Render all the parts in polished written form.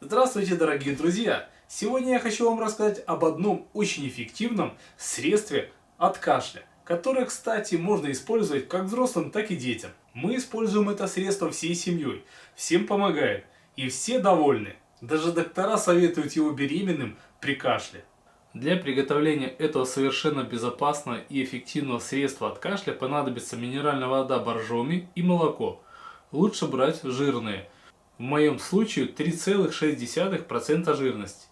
Здравствуйте, дорогие друзья! Сегодня я хочу вам рассказать об одном очень эффективном средстве от кашля, которое, кстати, можно использовать как взрослым, так и детям. Мы используем это средство всей семьей, всем помогает и все довольны. Даже доктора советуют его беременным при кашле. Для приготовления этого совершенно безопасного и эффективного средства от кашля понадобится минеральная вода боржоми и молоко. Лучше брать жирные. В моем случае 3,6% жирности.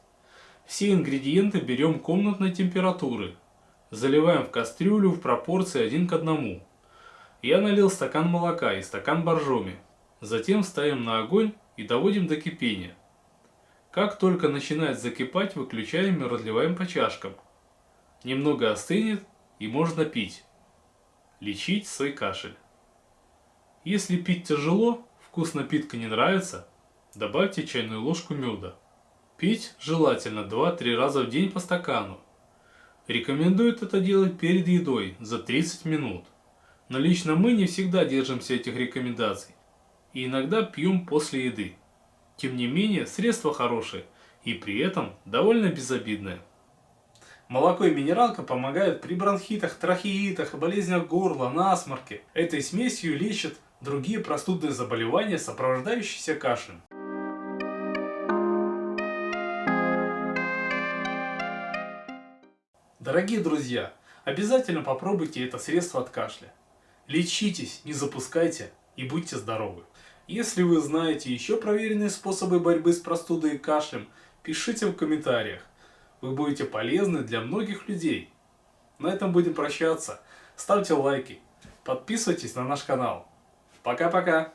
Все ингредиенты берем комнатной температуры. Заливаем в кастрюлю в пропорции 1 к 1. Я налил стакан молока и стакан боржоми. Затем ставим на огонь и доводим до кипения. Как только начинает закипать, выключаем и разливаем по чашкам. Немного остынет и можно пить. Лечить свой кашель. Если пить тяжело, вкус напитка не нравится, добавьте чайную ложку меда. Пить желательно 2-3 раза в день по стакану. Рекомендуют это делать перед едой за 30 минут. Но лично мы не всегда держимся этих рекомендаций и иногда пьем после еды. Тем не менее, средство хорошее и при этом довольно безобидное. Молоко и минералка помогают при бронхитах, трахеитах, болезнях горла, насморке. Этой смесью лечат другие простудные заболевания, сопровождающиеся кашлем. Дорогие друзья, обязательно попробуйте это средство от кашля. Лечитесь, не запускайте и будьте здоровы. Если вы знаете еще проверенные способы борьбы с простудой и кашлем, пишите в комментариях. Вы будете полезны для многих людей. На этом будем прощаться. Ставьте лайки, подписывайтесь на наш канал. Пока-пока!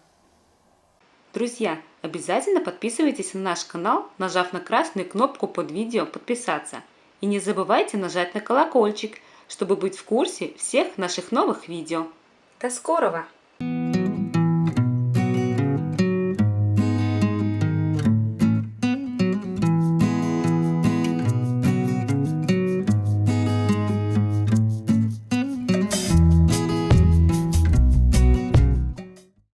Друзья, обязательно подписывайтесь на наш канал, нажав на красную кнопку под видео «Подписаться». И не забывайте нажать на колокольчик, чтобы быть в курсе всех наших новых видео. До скорого!